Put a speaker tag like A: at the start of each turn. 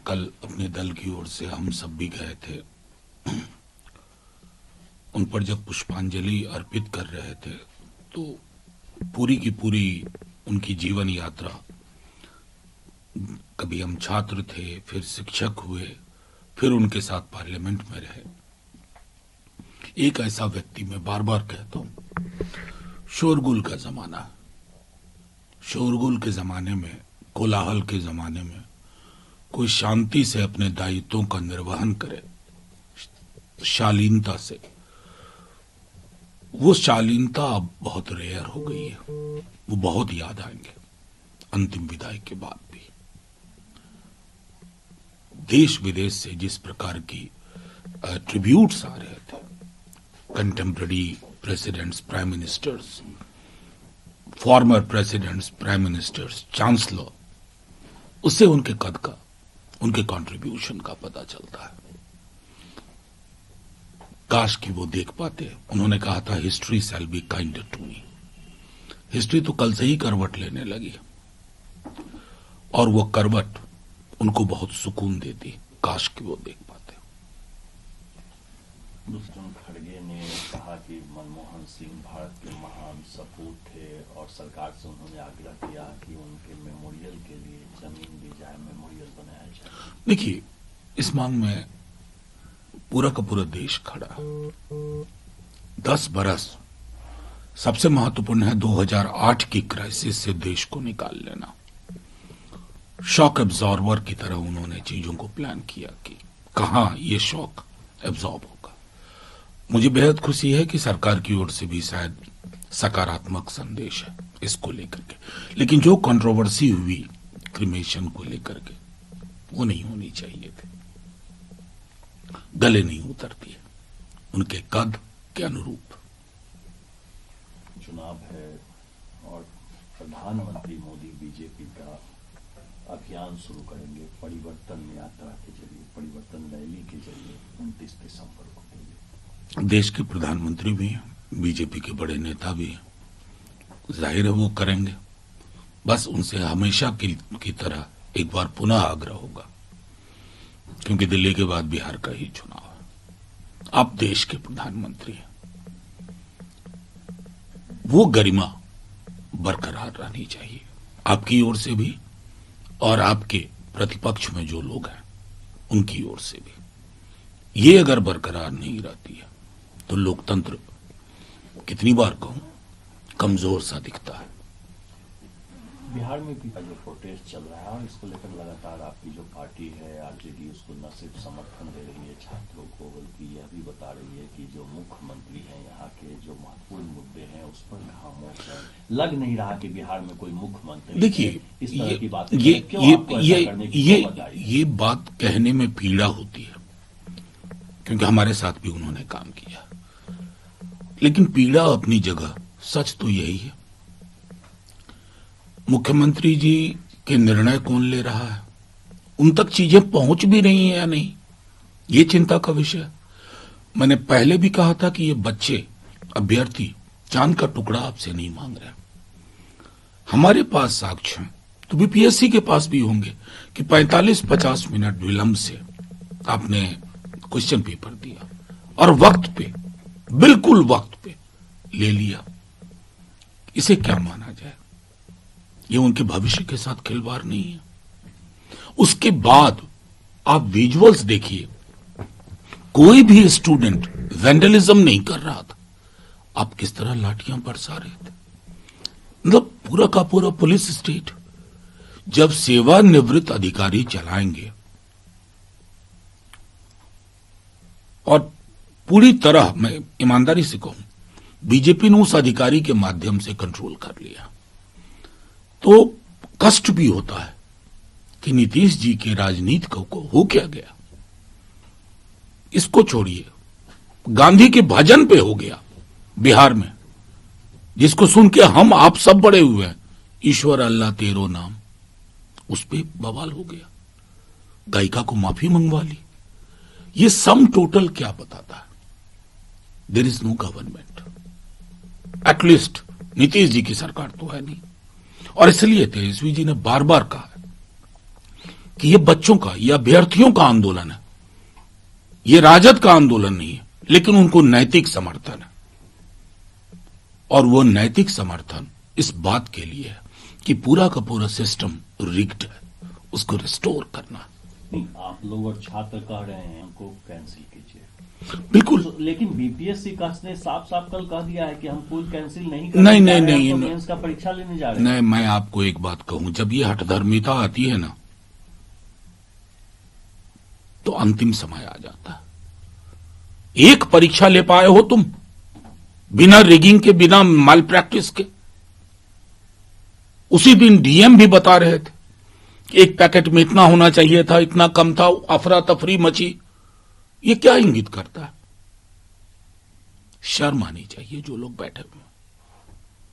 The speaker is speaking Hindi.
A: कल अपने दल की ओर से हम सब भी गए थे। उन पर जब पुष्पांजलि अर्पित कर रहे थे तो पूरी की पूरी उनकी जीवन यात्रा, कभी हम छात्र थे, फिर शिक्षक हुए, फिर उनके साथ पार्लियामेंट में रहे। एक ऐसा व्यक्ति, मैं बार बार कहता हूं, शोरगुल का जमाना, शोरगुल के जमाने में, कोलाहल के जमाने में कोई शांति से अपने दायित्वों का निर्वहन करे, शालीनता से, वो शालीनता अब बहुत रेयर हो गई है। वो बहुत याद आएंगे अंतिम विदाई के बाद भी। देश विदेश से जिस प्रकार की ट्रिब्यूट्स आ रहे थे, contemporary presidents, prime ministers, former presidents, prime ministers, chancellor, उससे उनके कद का, उनके कंट्रीब्यूशन का पता चलता है। काश कि वो देख पाते। उन्होंने कहा था, history shall be kinder to me. History तो कल से ही करवट लेने लगी और वो करवट उनको बहुत सुकून देती। काश कि वो देख पाते।
B: दुष्यंत खड़गे ने कहा कि मनमोहन सिंह भारत के महान सपूत थे और सरकार से उन्होंने आग्रह किया कि उनके मेमोरियल के लिए जमीन दी जाए, मेमोरियल बनाया जाए।
A: देखिए, इस मांग में पूरा का पूरा देश खड़ा है। 10 बरस सबसे महत्वपूर्ण है 2008 की क्राइसिस से देश को निकाल लेना। शॉक एब्जॉर्बर की तरह उन्होंने चीजों को प्लान किया कि कहां ये शॉक एब्जॉर्ब होगा। मुझे बेहद खुशी है कि सरकार की ओर से भी शायद सकारात्मक संदेश है इसको लेकर के, लेकिन जो कंट्रोवर्सी हुई क्रिमेशन को लेकर के, वो नहीं होनी चाहिए थी। गले नहीं उतरती है उनके कद के अनुरूप।
B: चुनाव है और प्रधानमंत्री मोदी बीजेपी का अभियान शुरू करेंगे परिवर्तन यात्रा के जरिए, परिवर्तन रैली के जरिए 29 दिसंबर को।
A: देश के प्रधानमंत्री भी हैं, बीजेपी के बड़े नेता भी हैं, जाहिर है वो करेंगे। बस उनसे हमेशा की तरह एक बार पुनः आग्रह होगा, क्योंकि दिल्ली के बाद बिहार का ही चुनाव है। आप देश के प्रधानमंत्री हैं, वो गरिमा बरकरार रहनी चाहिए आपकी ओर से भी और आपके प्रतिपक्ष में जो लोग हैं उनकी ओर से भी। ये अगर बरकरार नहीं रहती है तो लोकतंत्र, कितनी बार कहूं, कमजोर सा दिखता है।
B: बिहार में भी जो प्रोटेस्ट चल रहा है और इसको लेकर लगातार आपकी जो पार्टी है आरजेडी उसको न सिर्फ समर्थन दे रही है छात्रों को, बल्कि यह भी बता रही है कि जो मुख्यमंत्री हैं यहाँ के, जो महत्वपूर्ण मुद्दे हैं उस पर खामोश है। लग नहीं रहा कि बिहार में कोई मुख्यमंत्री,
A: देखिए,
B: इस तरह की बात
A: ये बात कहने में पीड़ा होती है, क्योंकि हमारे साथ भी उन्होंने काम किया। लेकिन पीड़ा अपनी जगह, सच तो यही है। मुख्यमंत्री जी के निर्णय कौन ले रहा है, उन तक चीजें पहुंच भी रही हैं या नहीं, ये चिंता का विषय। मैंने पहले भी कहा था कि ये बच्चे, अभ्यर्थी चांद का टुकड़ा आपसे नहीं मांग रहे। हमारे पास साक्ष्य हैं, तो बीपीएससी के पास भी होंगे कि 45-50 मिनट विलंब से आपने क्वेश्चन पेपर दिया और वक्त पे, बिल्कुल वक्त पे ले लिया। इसे क्या माना जाए? ये उनके भविष्य के साथ खिलवाड़ नहीं है। उसके बाद आप विजुअल्स देखिए, कोई भी स्टूडेंट वैंडलिज्म नहीं कर रहा था। आप किस तरह लाठियां बरसा रहे थे, मतलब पूरा का पूरा पुलिस स्टेट। जब सेवानिवृत्त अधिकारी चलाएंगे और पूरी तरह, मैं ईमानदारी से कहूं, बीजेपी ने उस अधिकारी के माध्यम से कंट्रोल कर लिया, तो कष्ट भी होता है कि नीतीश जी के राजनीति को हो क्या गया। इसको छोड़िए, गांधी के भजन पे हो गया बिहार में, जिसको सुन के हम आप सब बड़े हुए हैं, ईश्वर अल्लाह तेरो नाम, उस पे बवाल हो गया। गायिका को माफी मंगवा ली। ये सम टोटल क्या बताता है? There is no government, at least Nitish ji की सरकार तो है नहीं। और इसलिए तेजस्वी जी ने बार बार कहा कि ये बच्चों का, ये अभ्यर्थियों का आंदोलन है, ये राजद का आंदोलन नहीं है, लेकिन उनको नैतिक समर्थन है। और वो नैतिक समर्थन इस बात के लिए है कि पूरा का पूरा सिस्टम रिग्ड है, उसको रिस्टोर करना।
B: नहीं, आप लोग और छात्र कह रहे हैं उनको कैंसिल कीजिए,
A: बिल्कुल।
B: लेकिन बीपीएससी का ने साफ साफ कल कह दिया है कि हम कोई कैंसिल नहीं
A: नहीं,
B: करने
A: नहीं,
B: जा रहे हैं,
A: नहीं,
B: हम तो
A: नहीं।
B: मेंस का परीक्षा लेने जा रहे हैं।
A: नहीं, मैं आपको एक बात कहूं, जब ये हठधर्मिता आती है ना, तो अंतिम समय आ जाता है। एक परीक्षा ले पाए हो तुम बिना रिगिंग के, बिना माल प्रैक्टिस के। उसी दिन डीएम भी बता रहे थे कि एक पैकेट में इतना होना चाहिए था, इतना कम था, अफरा तफरी मची। ये क्या इंगित करता है? शर्म आनी चाहिए जो लोग बैठे हुए हैं।